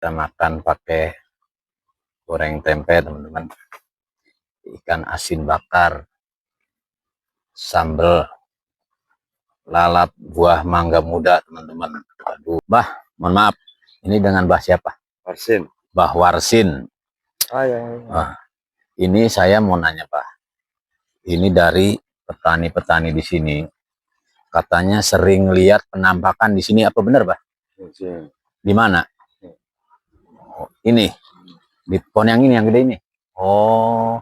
Kita makan pakai goreng tempe, teman-teman. Ikan asin bakar, sambal, lalap buah mangga muda, teman-teman. Aduh, Bah, mohon maaf. Ini dengan Bah siapa? Warsin. Bah Warsin. Ya. Ini saya mau nanya, Bah. Ini dari petani-petani di sini. Katanya sering lihat penampakan di sini, apa benar, Bah? Di mana? Oh, ini. Di pohon yang ini, yang gede ini. Oh.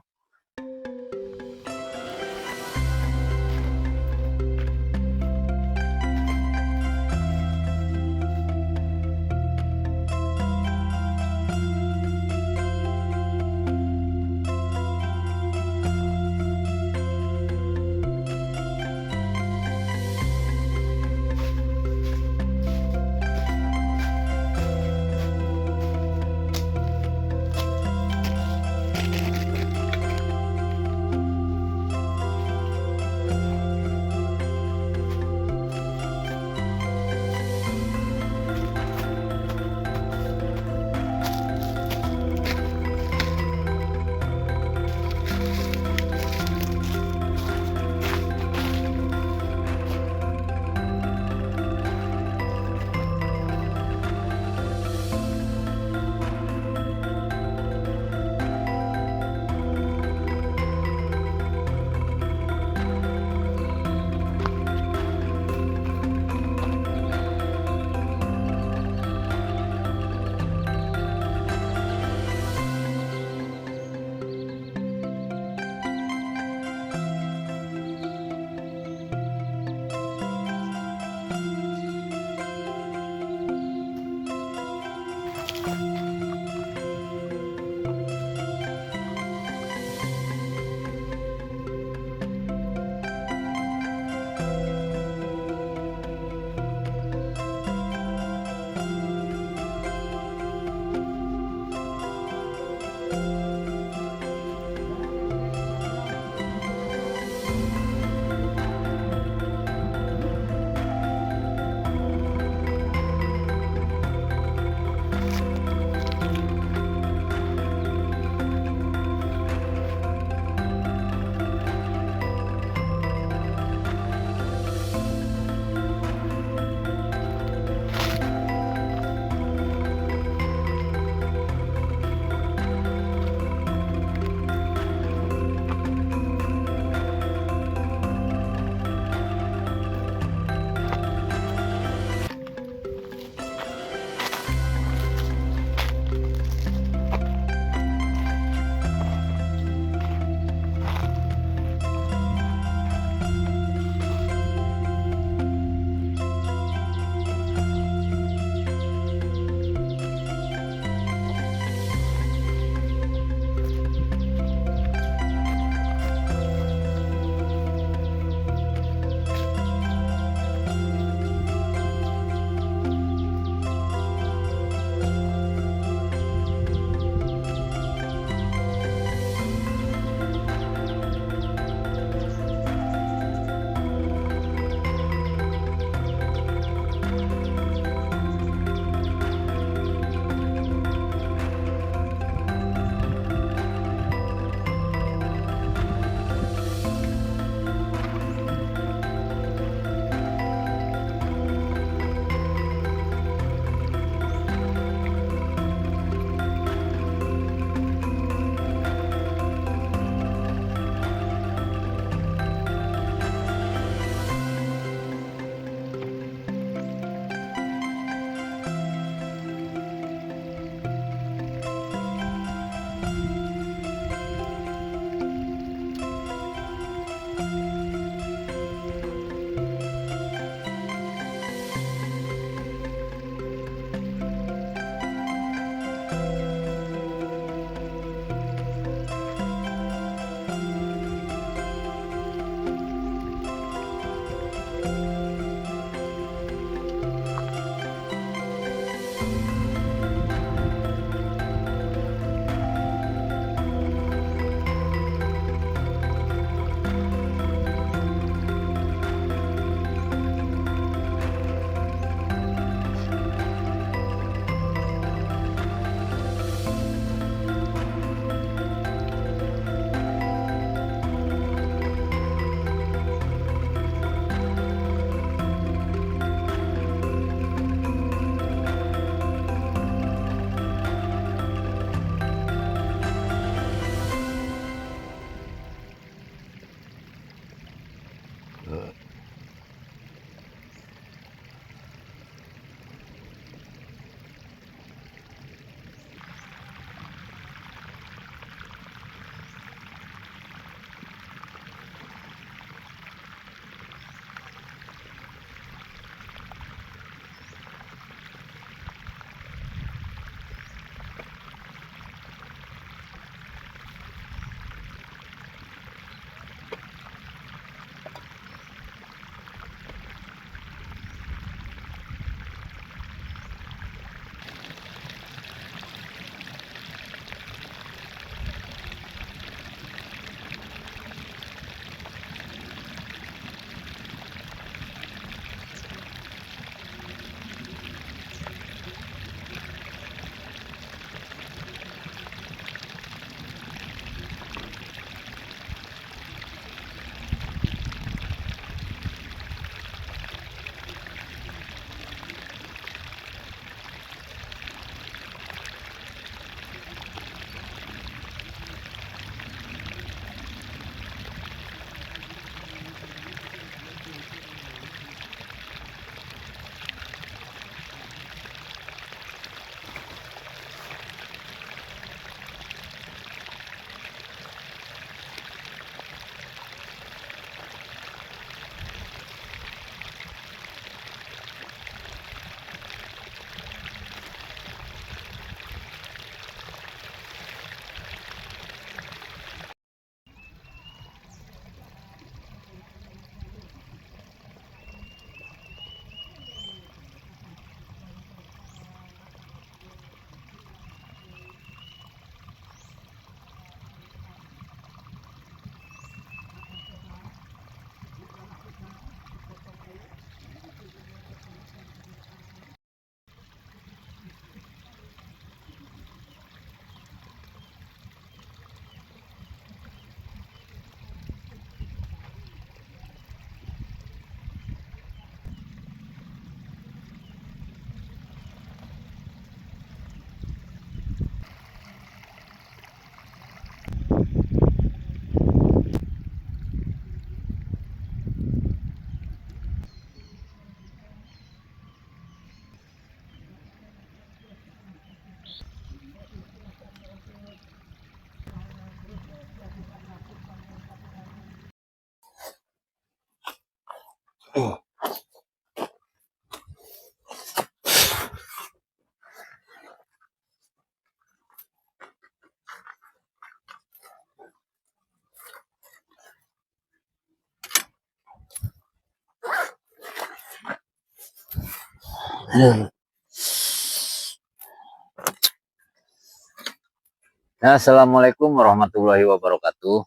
Assalamualaikum warahmatullahi wabarakatuh.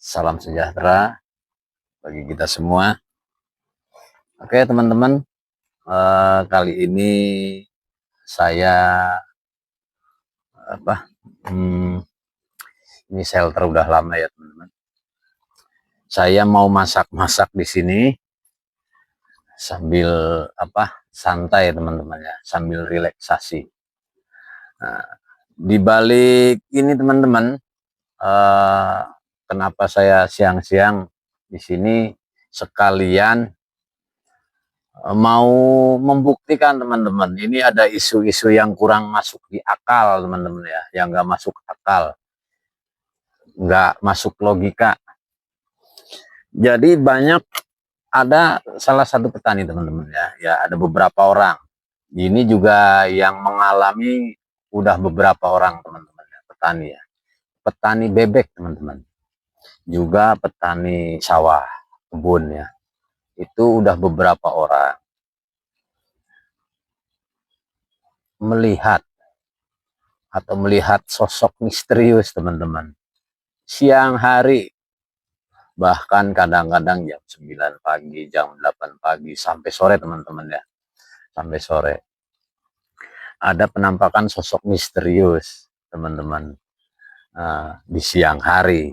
Salam sejahtera bagi kita semua. Oke teman-teman, kali ini saya ini shelter udah lama ya teman-teman. Saya mau masak-masak di sini sambil santai teman-teman ya, sambil relaksasi. Nah, di balik ini teman-teman, kenapa saya siang-siang di sini sekalian mau membuktikan teman-teman, ini ada isu-isu yang kurang masuk di akal teman-teman ya, yang nggak masuk akal, nggak masuk logika. Jadi banyak, ada salah satu petani teman-teman ya ada beberapa orang. Ini juga yang mengalami udah beberapa orang teman-teman ya, petani bebek teman-teman, juga petani sawah kebun ya, itu udah beberapa orang melihat sosok misterius teman-teman siang hari, bahkan kadang-kadang jam 9 pagi, jam 8 pagi sampai sore teman-teman ya, sampai sore ada penampakan sosok misterius teman-teman. Di siang hari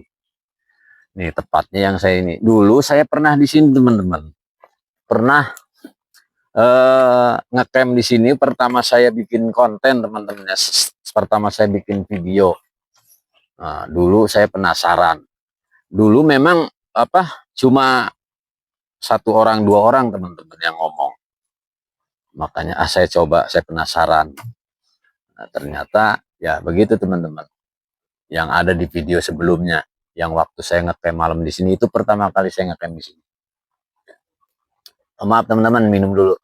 nih, tepatnya yang saya ini, dulu saya pernah di sini teman-teman, pernah ngecamp di sini. Pertama saya bikin konten teman-teman ya, pertama saya bikin video. Dulu saya penasaran, dulu memang cuma satu orang dua orang teman-teman yang ngomong, makanya saya coba, saya penasaran. Ternyata ya begitu teman-teman, yang ada di video sebelumnya, yang waktu saya ngecamp malam di sini, itu pertama kali saya ngecamp di sini. Maaf teman-teman, minum dulu,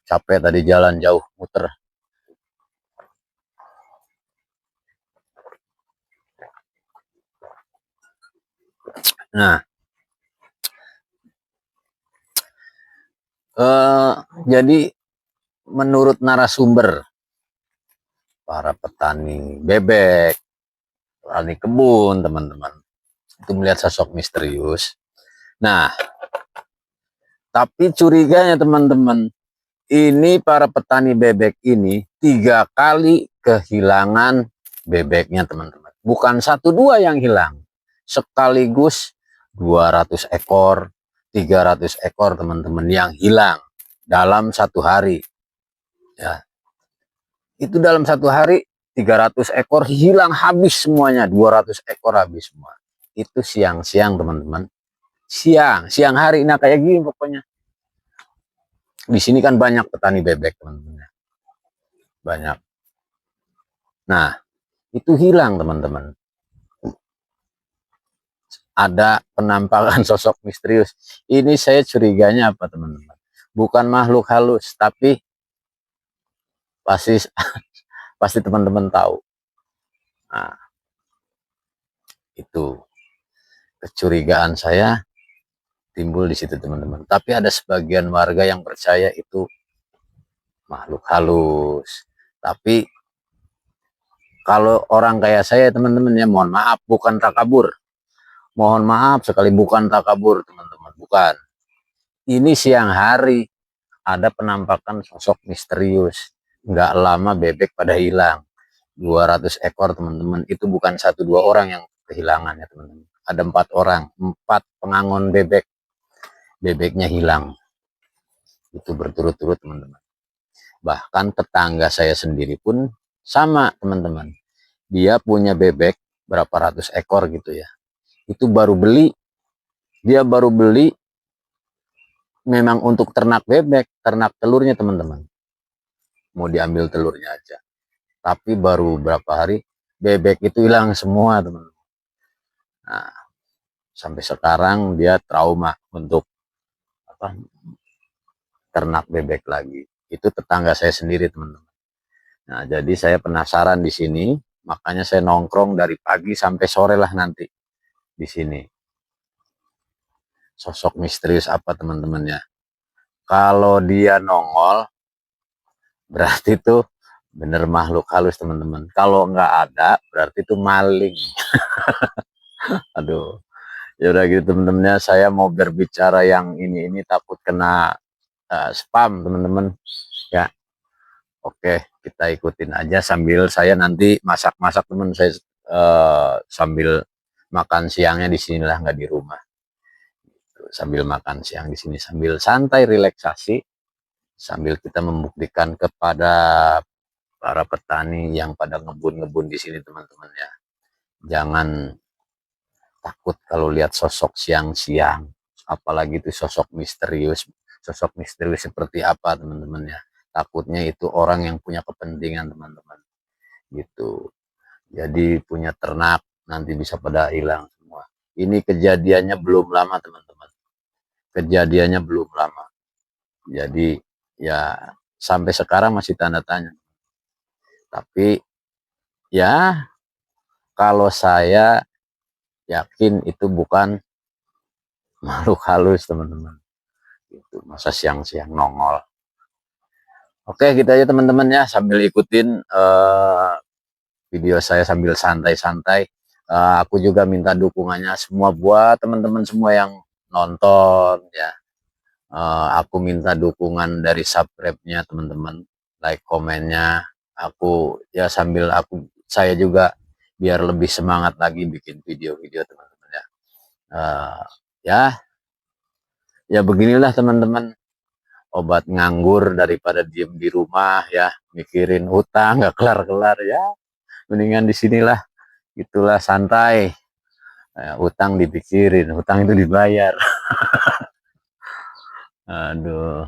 capek tadi jalan jauh muter. Nah, jadi menurut narasumber, para petani bebek, petani kebun teman-teman, itu melihat sosok misterius. Nah, tapi curiganya teman-teman, ini para petani bebek ini 3 kali kehilangan bebeknya teman-teman. Bukan 1-2 yang hilang, sekaligus 200 ekor, 300 ekor teman-teman yang hilang dalam 1 hari. Ya, itu dalam 1 hari 300 ekor hilang habis semuanya, 200 ekor habis semua. Itu siang-siang teman-teman, siang hari. Nah kayak gini pokoknya. Di sini kan banyak petani bebek teman-teman, banyak. Nah itu hilang teman-teman, ada penampakan sosok misterius. Ini saya curiganya apa teman-teman, bukan makhluk halus, tapi pasti teman-teman tahu. Nah, itu kecurigaan saya timbul di situ teman-teman. Tapi ada sebagian warga yang percaya itu makhluk halus. Tapi kalau orang kayak saya teman-teman ya, mohon maaf, bukan takabur. Mohon maaf sekali, bukan takabur teman-teman, bukan. Ini siang hari ada penampakan sosok misterius. Nggak lama bebek pada hilang. 200 ekor teman-teman, itu bukan 1-2 orang yang kehilangan ya teman-teman. Ada 4 orang, 4 pengangon bebek. Bebeknya hilang. Itu berturut-turut teman-teman. Bahkan tetangga saya sendiri pun sama teman-teman. Dia punya bebek berapa ratus ekor gitu ya. Itu baru beli. Dia baru beli memang untuk ternak bebek, ternak telurnya teman-teman. Mau diambil telurnya aja. Tapi baru berapa hari bebek itu hilang semua teman-teman. Nah, sampai sekarang dia trauma untuk ternak bebek lagi. Itu tetangga saya sendiri teman-teman. Nah jadi saya penasaran di sini, makanya saya nongkrong dari pagi sampai sore lah nanti di sini. Sosok misterius apa teman-teman ya? Kalau dia nongol, berarti itu bener makhluk halus teman-teman. Kalau nggak ada, berarti itu maling. Aduh, ya udah gitu teman-temannya. Saya mau berbicara yang ini takut kena spam teman-teman. Ya, oke, kita ikutin aja sambil saya nanti masak-masak teman. Saya sambil makan siangnya di sinilah, nggak di rumah. Sambil makan siang di sini, sambil santai relaksasi, sambil kita membuktikan kepada para petani yang pada ngebun-ngebun di sini teman-teman ya. Jangan takut kalau lihat sosok siang-siang, apalagi itu sosok misterius. Sosok misterius seperti apa teman-teman ya. Takutnya itu orang yang punya kepentingan teman-teman. Gitu. Jadi punya ternak nanti bisa pada hilang semua. Ini kejadiannya belum lama teman-teman. Kejadiannya belum lama. Jadi ya sampai sekarang masih tanda tanya. Tapi ya kalau saya yakin itu bukan makhluk halus teman-teman. Itu masa siang-siang nongol. Oke, kita aja teman-teman ya sambil ikutin video saya sambil santai-santai. Aku juga minta dukungannya semua buat teman-teman semua yang nonton ya. Aku minta dukungan dari subscribe-nya teman-teman, like komennya. Aku ya sambil saya juga biar lebih semangat lagi bikin video-video teman-teman ya. Ya, ya beginilah teman-teman, obat nganggur daripada diem di rumah ya, mikirin hutang nggak kelar-kelar ya. Mendingan di sinilah, itulah santai. Hutang dipikirin, hutang itu dibayar. Aduh.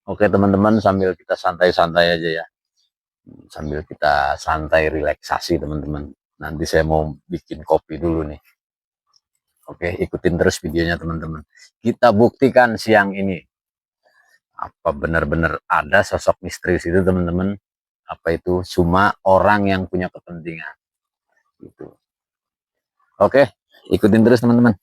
Oke teman-teman, sambil kita santai-santai aja ya. Sambil kita santai relaksasi teman-teman. Nanti saya mau bikin kopi dulu nih. Oke, ikutin terus videonya teman-teman. Kita buktikan siang ini apa benar-benar ada sosok misterius itu teman-teman. Apa itu cuma orang yang punya kepentingan gitu. Oke, ikutin terus teman-teman.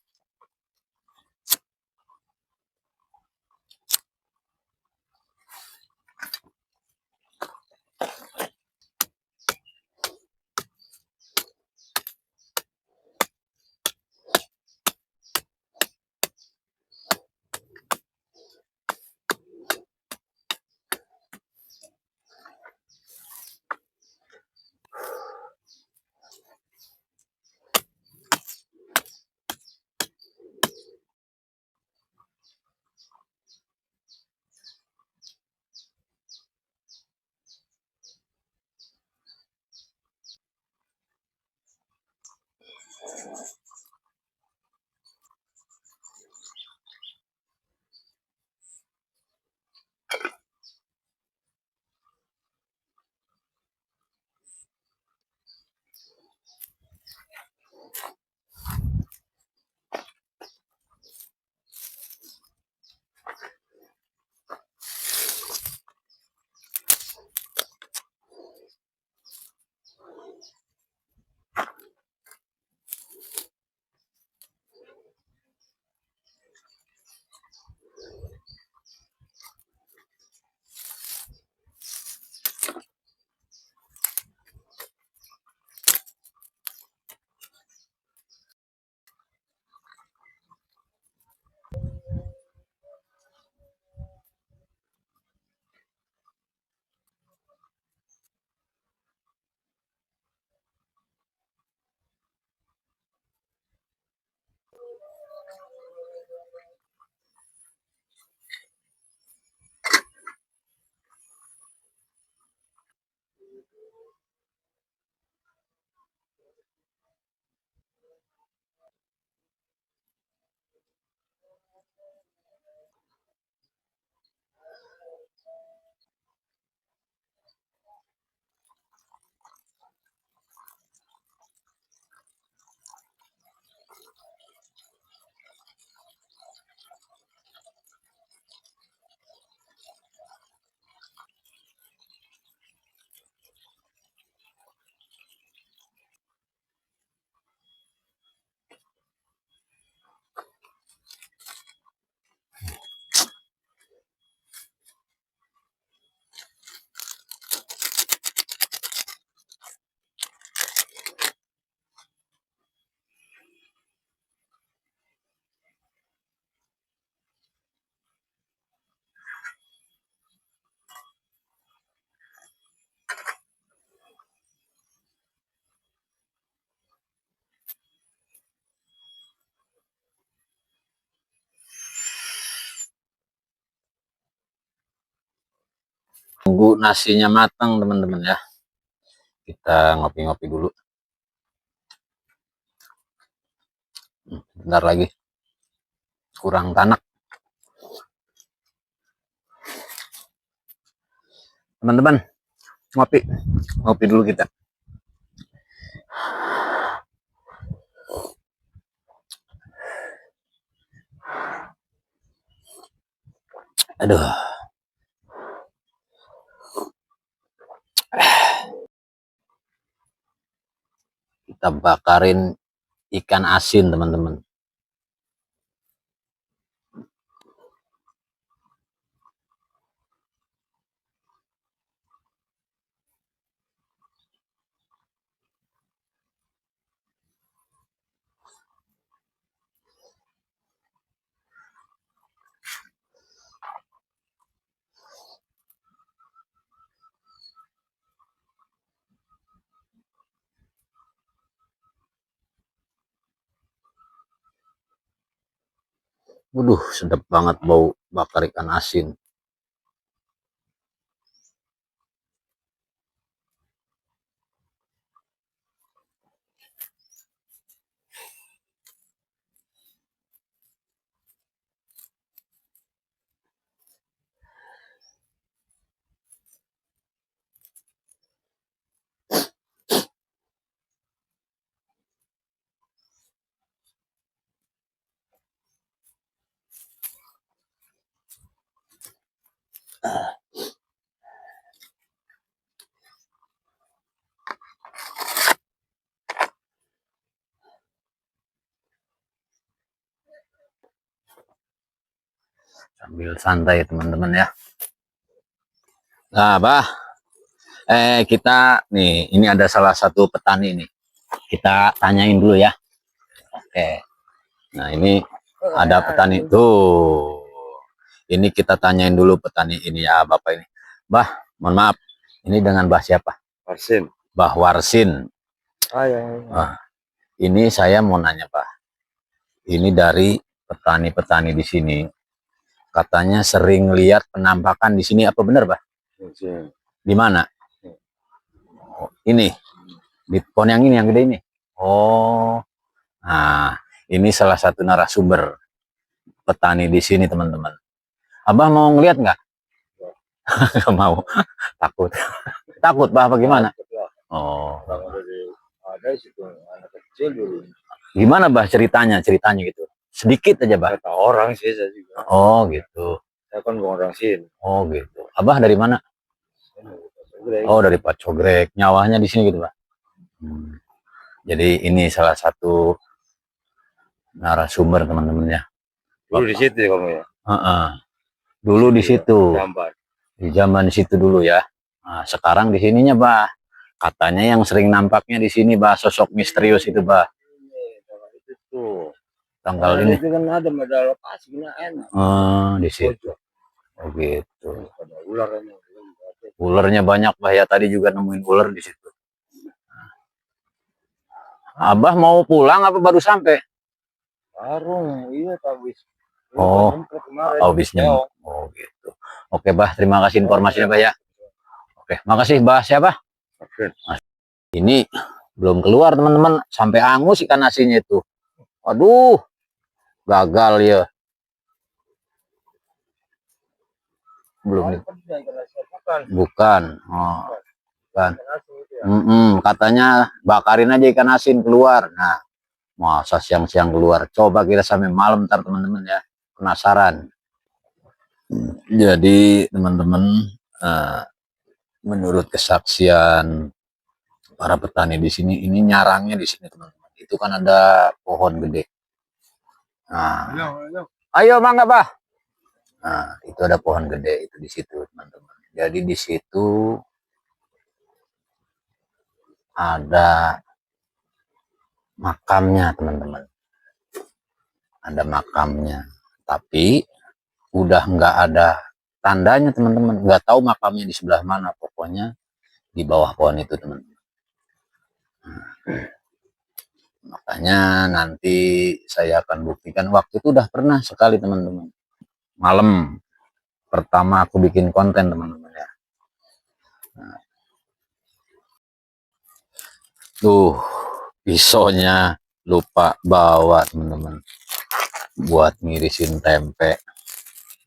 Tunggu nasinya matang teman-teman ya. Kita ngopi-ngopi dulu. Bentar lagi. Kurang tanak. Teman-teman, ngopi. Ngopi dulu kita. Aduh. Kita bakarin ikan asin teman-teman. Waduh, sedap banget bau bakar ikan asin. Sambil santai teman-teman ya. Nah, bah. Kita nih, ini ada salah satu petani nih. Kita tanyain dulu ya. Oke. Nah, ini ada petani tuh. Ini kita tanyain dulu petani ini ya, Bapak ini. Bah, mohon maaf. Ini dengan Bah siapa? Warsin. Bah Warsin. Ya. Nah, ini saya mau nanya, Pak. Ini dari petani-petani di sini. Katanya sering lihat penampakan di sini, apa benar, Pak? Di mana? Oh, ini. Di pohon yang ini, yang gede ini. Oh. Nah, ini salah satu narasumber petani di sini, teman-teman. Abah mau ngeliat nggak? Nggak mau. Takut. Takut, Bah, apa gimana? Oh. Ada situ anak kecil dulu. Gimana, Bah, ceritanya gitu? Sedikit aja, Bah. Kata orang sih saya juga. Oh, gitu. Saya kan bukan orang sini. Oh, gitu. Abah dari mana? Oh, dari Pacogrek. Nyawanya di sini gitu, Pak. Jadi ini salah satu narasumber teman-teman ya. Dulu di situ kamu ya? Dulu di situ. Jamban. Di zaman di situ dulu ya. Nah, sekarang di sininya, Bah. Katanya yang sering nampaknya di sini, Bah, sosok misterius itu, Bah. Itu tuh. Tanggal ini. Itu kan ada medal lokasi enak. Di situ. Oh, gitu. Ada ularnya. Ularnya banyak, Bah, ya. Tadi juga nemuin ular di situ. Abah mau pulang apa baru sampai? Baru, iya habis. Oh, habis nyemplung. Oh, gitu. Oke, Bah, terima kasih informasinya, Bah ya. Oke, makasih, Bah. Siapa? Ini belum keluar, teman-teman. Sampai angus ikan asinnya itu. Aduh, gagal ya. Belum. Bukan. Oh, bukan. Katanya bakarin aja ikan asin keluar. Nah, masa siang-siang keluar. Coba kita sampai malam ntar teman-teman ya. Penasaran. Jadi teman-teman, menurut kesaksian para petani di sini, ini nyarangnya di sini teman-teman. Itu kan ada pohon gede. Nah, ayo mangga, Pak. Nah, itu ada pohon gede itu di situ teman-teman. Jadi di situ ada makamnya teman-teman. Ada makamnya, tapi udah nggak ada tandanya teman-teman. Nggak tahu makamnya di sebelah mana, pokoknya di bawah pohon itu teman-teman. Makanya nanti saya akan buktikan. Waktu itu udah pernah sekali teman-teman. Malam pertama aku bikin konten teman-teman ya. Tuh, pisaunya lupa bawa teman-teman buat ngirisin tempe.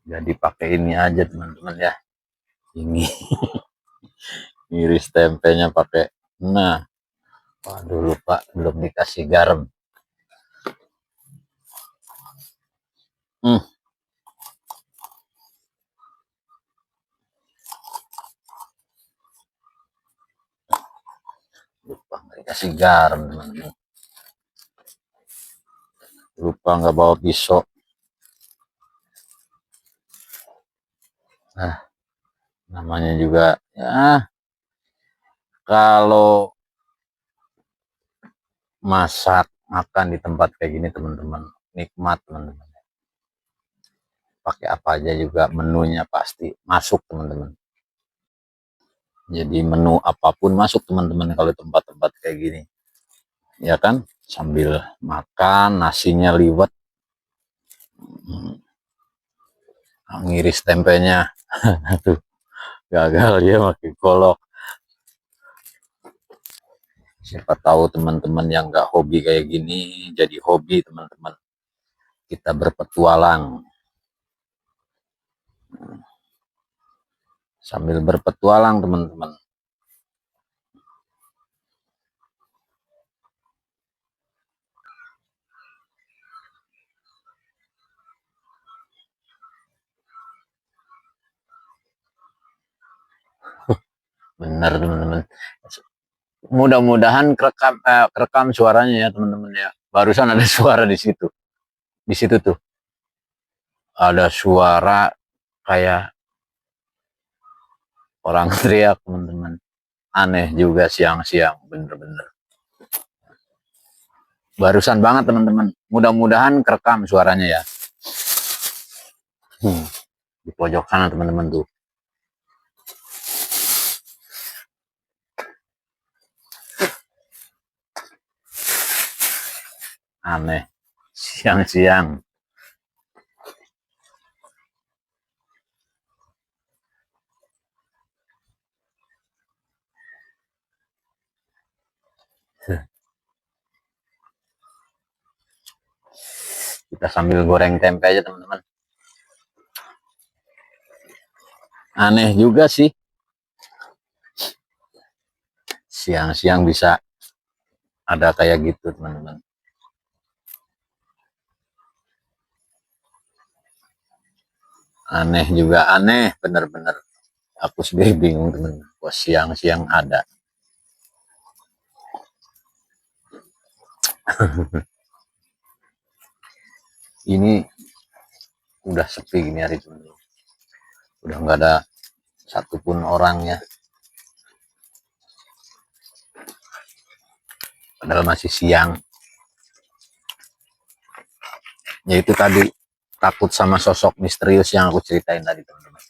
Jadi pakai ini aja teman-teman ya. Ini ngiris tempenya pakai. Nah, waduh lupa belum dikasih garam. Lupa nggak dikasih garam teman-teman. Lupa nggak bawa pisau. Nah, namanya juga ya kalau masak makan di tempat kayak gini teman-teman nikmat teman-teman. Pakai apa aja juga menunya pasti masuk teman-teman. Jadi menu apapun masuk teman-teman kalau tempat-tempat kayak gini. Ya kan? Sambil makan nasinya liwet. Ngiris tempenya. Aduh, gagal ya makin kolok. Siapa tahu teman-teman yang nggak hobi kayak gini jadi hobi teman-teman. Kita berpetualang. Sambil berpetualang teman-teman. Benar teman-teman. Mudah-mudahan kerekam suaranya ya teman-teman ya. Barusan ada suara di situ. Di situ tuh ada suara kayak orang teriak teman-teman. Aneh juga siang-siang bener-bener. Barusan banget teman-teman. Mudah-mudahan kerekam suaranya ya. Di pojok sana teman-teman tuh. Aneh siang-siang. Kita sambil goreng tempe aja teman-teman. Aneh juga sih. Siang-siang bisa ada kayak gitu teman-teman. Aneh juga aneh bener-bener. Aku sendiri bingung teman-teman. Kok siang-siang ada. Ini udah sepi gini hari teman-teman. Udah nggak ada satupun orangnya. Padahal masih siang. Ya itu tadi takut sama sosok misterius yang aku ceritain tadi teman-teman.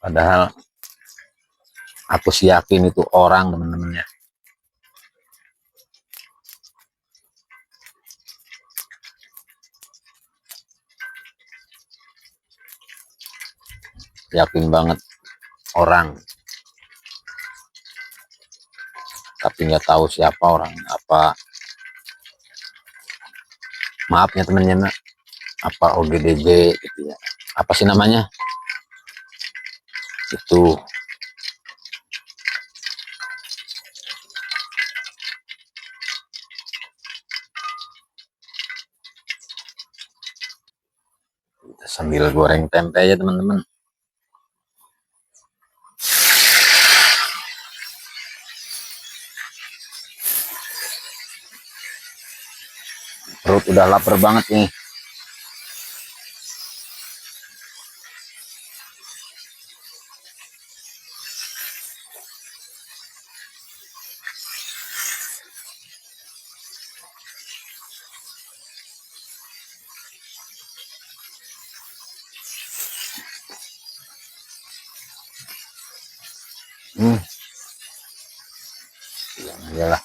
Padahal aku sih yakin itu orang teman-teman ya. Yakin banget orang. Tapi nggak tahu siapa orang. Apa maafnya temennya apa OGDJ gitu ya. Apa sih namanya? Itu sambil goreng tempe aja teman-teman. Perut udah lapar banget nih. Iyalah.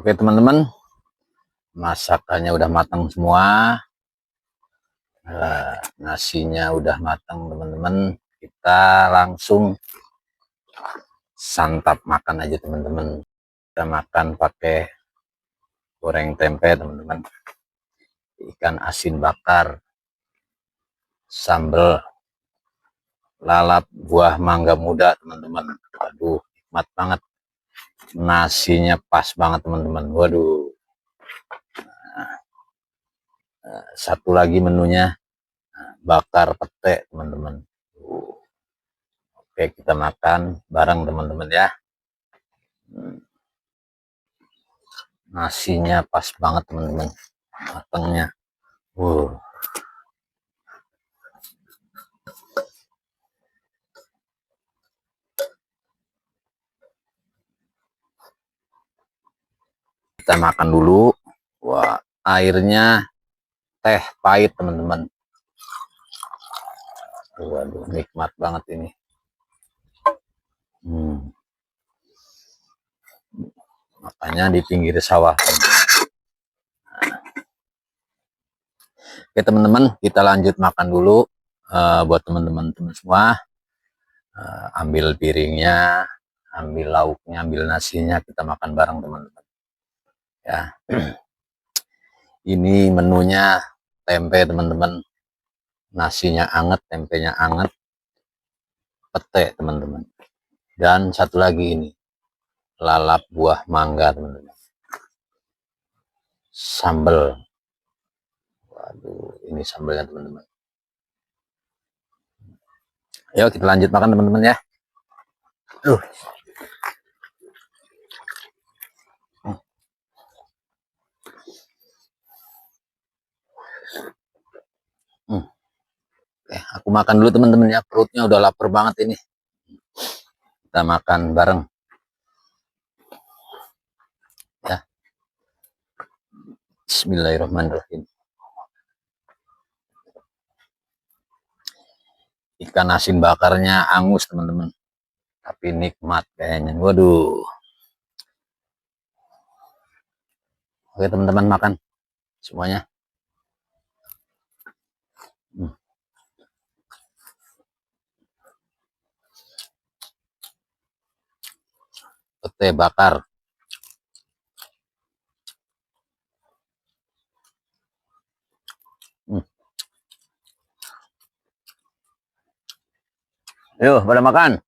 Oke teman-teman, masakannya udah matang semua. Nasinya udah matang teman-teman, kita langsung santap makan aja teman-teman. Kita makan pakai goreng tempe teman-teman, ikan asin bakar, sambal, lalap buah mangga muda teman-teman. Aduh, nikmat banget, nasinya pas banget teman-teman. Waduh, satu lagi menunya bakar pete teman-teman. Oke, kita makan bareng teman-teman ya. Nasinya pas banget teman-teman, matangnya. Kita makan dulu. Wah, airnya teh pahit teman-teman. Waduh, nikmat banget ini. Makanya di pinggir sawah. Oke teman-teman, kita lanjut makan dulu. Buat teman-teman semua, ambil piringnya, ambil lauknya, ambil nasinya, kita makan bareng teman-teman ya. Ini menunya tempe teman-teman, nasinya anget, tempenya anget, pete teman-teman. Dan satu lagi ini, lalap buah mangga teman-teman. Sambal. Waduh, ini sambalnya teman-teman. Yuk kita lanjut makan teman-teman ya. Aku makan dulu teman-teman ya, perutnya udah lapar banget ini. Kita makan bareng ya. Bismillahirrahmanirrahim. Ikan asin bakarnya angus teman-teman, tapi nikmat kayaknya. Waduh. Oke teman-teman, makan semuanya. Pete bakar. Yuk pada makan.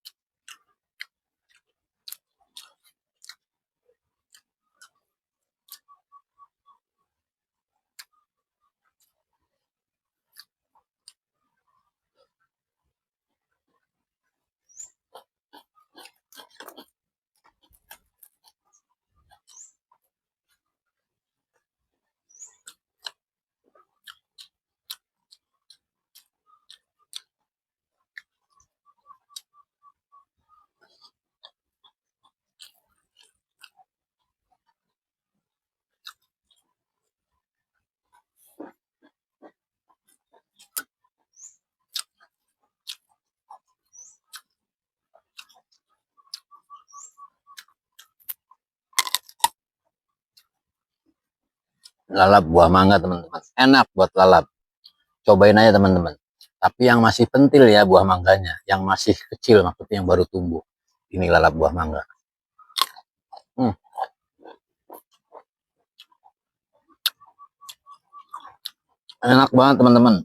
Lalap buah mangga teman-teman, enak buat lalap. Cobain aja teman-teman. Tapi yang masih pentil ya buah mangganya, yang masih kecil maksudnya, yang baru tumbuh. Ini lalap buah mangga. Enak banget teman-teman.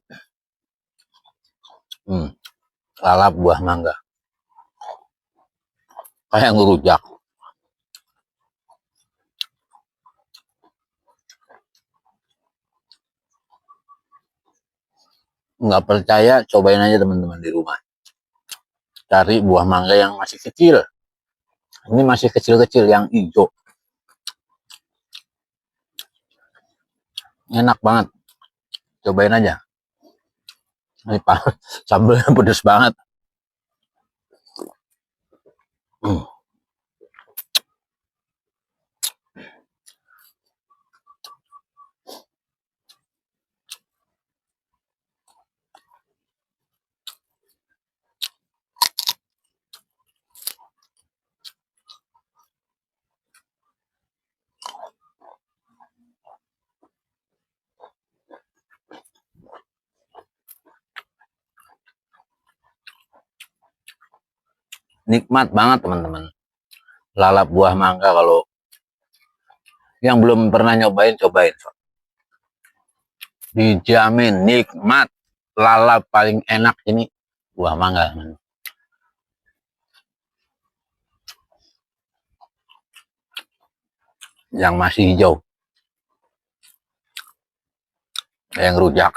Lalap buah mangga. Kayak ngerujak. Nggak percaya, cobain aja teman-teman di rumah. Cari buah mangga yang masih kecil. Ini masih kecil-kecil, yang hijau. Enak banget. Cobain aja. Ini sambelnya pedes banget. Nikmat banget teman-teman. Lalap buah mangga, kalau yang belum pernah nyobain, cobain. Dijamin nikmat. Lalap paling enak ini buah mangga. Yang masih hijau. Yang rujak.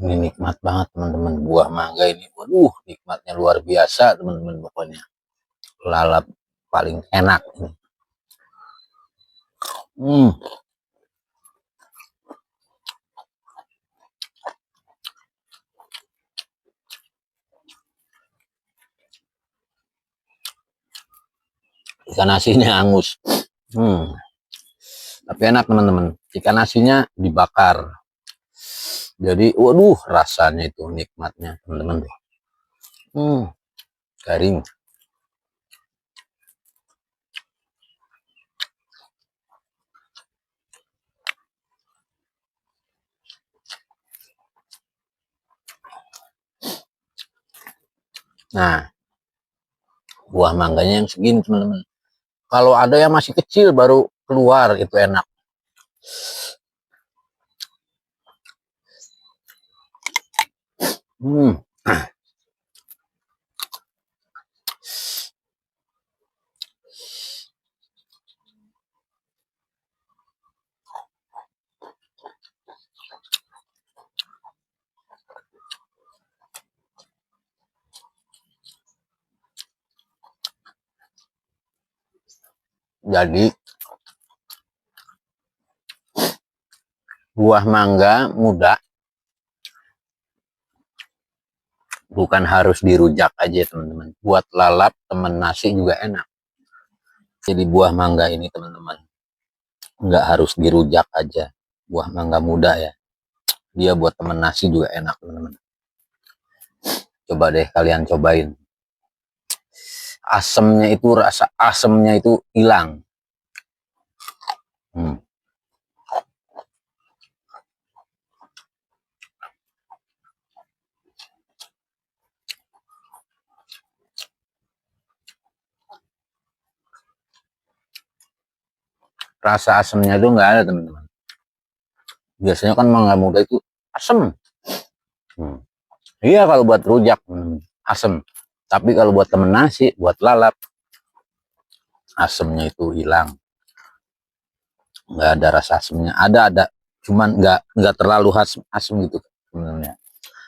Ini nikmat banget teman-teman, buah mangga ini. Waduh, nikmatnya luar biasa teman-teman, pokoknya lalap paling enak. Ikan asinnya angus. Tapi enak teman-teman, ikan asinnya dibakar, jadi waduh rasanya itu nikmatnya teman-teman. Garing. Nah, buah mangganya yang segini teman-teman. Kalau ada yang masih kecil baru keluar itu enak. Jadi buah mangga muda bukan harus dirujak aja teman-teman, buat lalap temen nasi juga enak. Jadi buah mangga ini teman-teman nggak harus dirujak aja, buah mangga muda ya, dia buat temen nasi juga enak teman-teman. Coba deh kalian cobain, asemnya itu, rasa asemnya itu hilang. Rasa asemnya itu nggak ada teman-teman. Biasanya kan mangga muda itu asem. Iya kalau buat rujak asem, tapi kalau buat temen nasi, buat lalap, asemnya itu hilang, nggak ada rasa asemnya. Ada, cuman nggak terlalu asem gitu sebenarnya,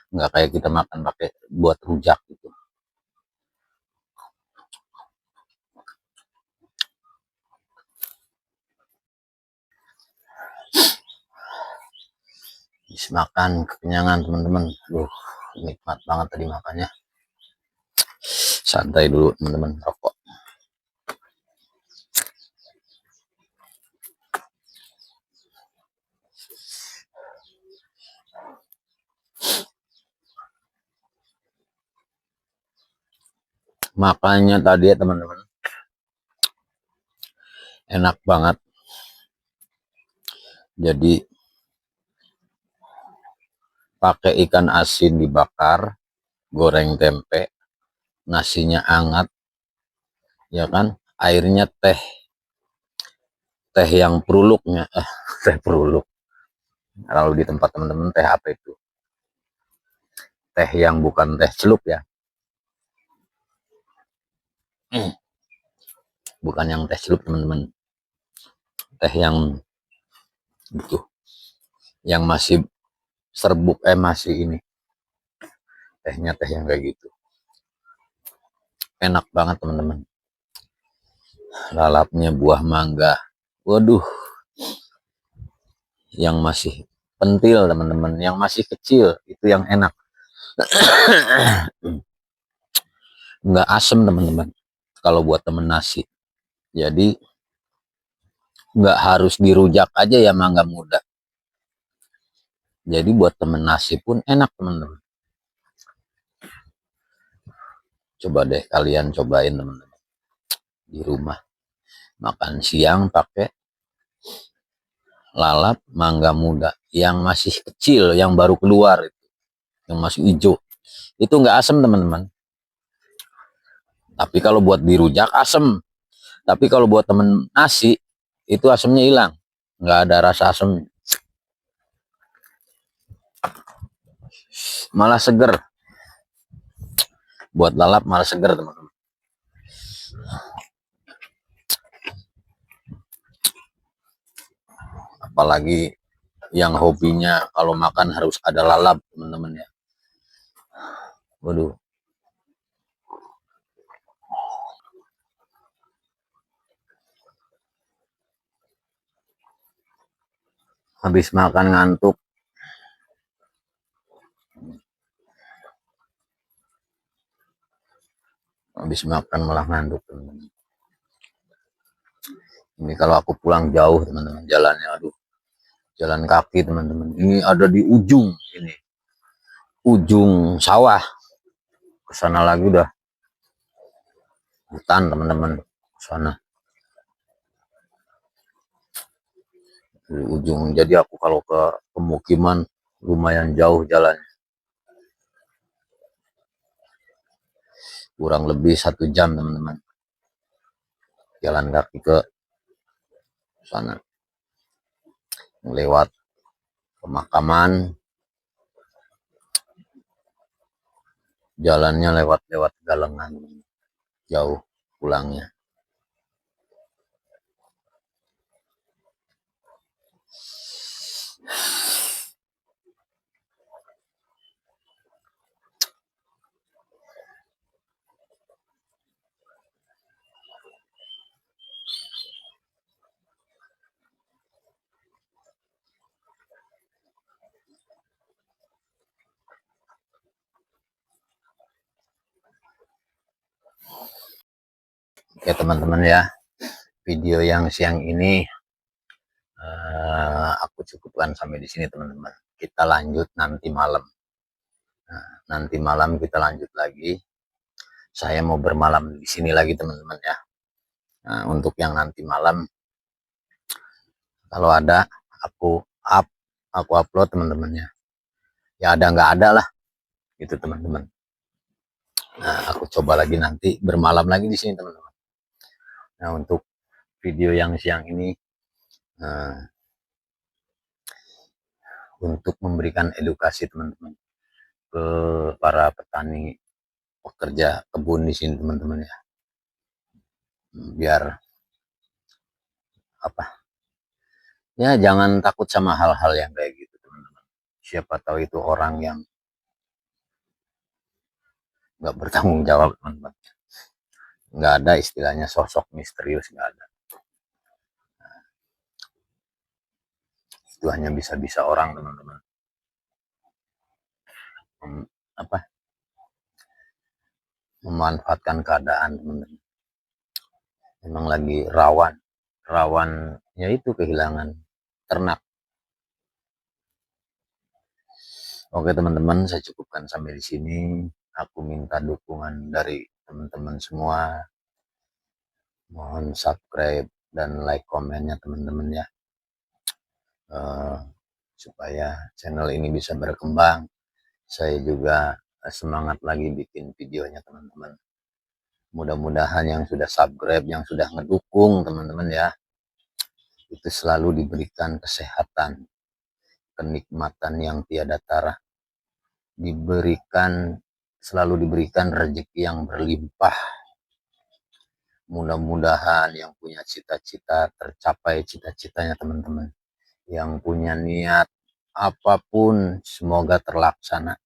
nggak kayak kita makan pakai buat rujak gitu. Bisa makan kekenyangan teman-teman. Nikmat banget tadi makannya. Santai dulu teman-teman, rokok. Makannya tadi ya teman-teman, enak banget. Jadi pakai ikan asin dibakar, goreng tempe, nasinya hangat, ya kan, airnya teh yang peruluknya, teh peruluk. Kalau di tempat teman-teman teh apa itu? Teh yang bukan teh celup ya, bukan yang teh celup teman-teman, teh yang itu, yang masih serbuk, masih ini, tehnya teh yang kayak gitu, enak banget teman-teman. Lalapnya buah mangga, waduh, yang masih pentil teman-teman, yang masih kecil itu yang enak. Nggak asem teman-teman kalau buat temen nasi. Jadi nggak harus dirujak aja ya mangga muda, jadi buat temen nasi pun enak teman-teman. Coba deh kalian cobain teman-teman di rumah, makan siang pakai lalap mangga muda yang masih kecil, yang baru keluar itu, yang masih hijau, itu nggak asem teman-teman. Tapi kalau buat dirujak asem, tapi kalau buat temen nasi itu asemnya hilang, nggak ada rasa asem, malah seger. Buat lalap malah seger teman-teman. Apalagi yang hobinya kalau makan harus ada lalap teman-teman ya. Waduh, habis makan ngantuk. Habis makan malah ngantuk teman-teman. Ini kalau aku pulang jauh teman-teman, jalannya aduh, jalan kaki teman-teman. Ini ada di ujung ini, ujung sawah. Kesana lagi udah hutan teman-teman, kesana di ujung. Jadi aku kalau ke pemukiman lumayan jauh jalan, kurang lebih 1 jam teman-teman, jalan kaki ke sana, lewat pemakaman, jalannya lewat galengan, jauh pulangnya. Oke teman-teman ya, video yang siang ini aku cukupkan sampai di sini teman-teman. Kita lanjut nanti malam. Nah, nanti malam kita lanjut lagi. Saya mau bermalam di sini lagi teman-teman ya. Nah, untuk yang nanti malam, kalau ada aku upload teman-teman ya. Ya ada nggak ada lah, gitu teman-teman. Nah, aku coba lagi nanti bermalam lagi di sini teman-teman. Nah, untuk video yang siang ini untuk memberikan edukasi teman-teman ke para petani pekerja kebun di sini teman-teman ya, biar apa ya, jangan takut sama hal-hal yang kayak gitu teman-teman. Siapa tahu itu orang yang nggak bertanggung jawab teman-teman, nggak ada istilahnya sosok misterius, nggak ada. Itu hanya bisa-bisa orang teman-teman, apa, memanfaatkan keadaan teman-teman. Memang lagi rawan yaitu kehilangan ternak. Oke teman-teman, saya cukupkan sampai di sini. Aku minta dukungan dari teman-teman semua. Mohon subscribe dan like komennya teman-teman ya, supaya channel ini bisa berkembang. Saya juga semangat lagi bikin videonya teman-teman. Mudah-mudahan yang sudah subscribe, yang sudah ngedukung teman-teman ya, itu selalu diberikan kesehatan, kenikmatan yang tiada tara, selalu diberikan rezeki yang berlimpah. Mudah-mudahan yang punya cita-cita tercapai cita-citanya teman-teman. Yang punya niat apapun semoga terlaksana.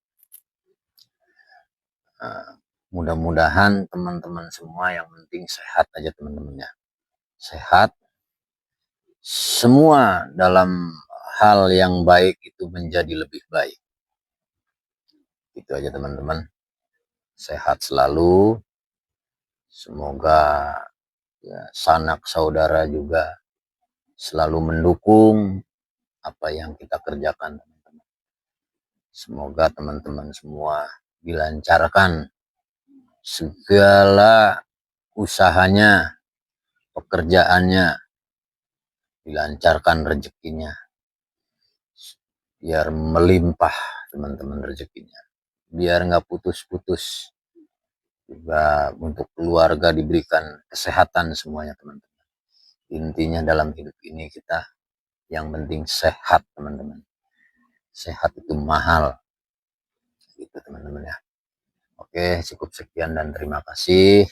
Mudah-mudahan teman-teman semua yang penting sehat aja teman-teman ya. Sehat. Semua dalam hal yang baik itu menjadi lebih baik. Itu aja teman-teman. Sehat selalu. Semoga ya, sanak saudara juga selalu mendukung apa yang kita kerjakan teman-teman. Semoga teman-teman semua dilancarkan segala usahanya, pekerjaannya, dilancarkan rezekinya, biar melimpah teman-teman rezekinya, biar nggak putus-putus. Juga untuk keluarga diberikan kesehatan semuanya teman-teman. Intinya dalam hidup ini kita yang penting sehat teman-teman. Sehat itu mahal, gitu teman-teman ya. Oke, cukup sekian dan terima kasih.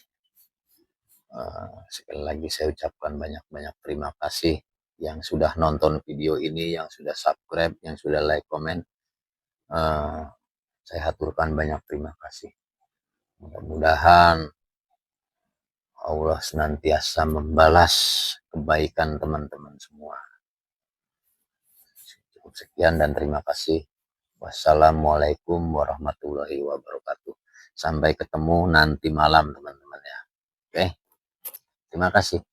Sekali lagi saya ucapkan banyak-banyak terima kasih yang sudah nonton video ini, yang sudah subscribe, yang sudah like, komen. Saya haturkan banyak terima kasih. Mudah-mudahan Allah senantiasa membalas kebaikan teman-teman semua. Cukup sekian dan terima kasih. Wassalamualaikum warahmatullahi wabarakatuh. Sampai ketemu nanti malam teman-teman ya. Oke. Terima kasih.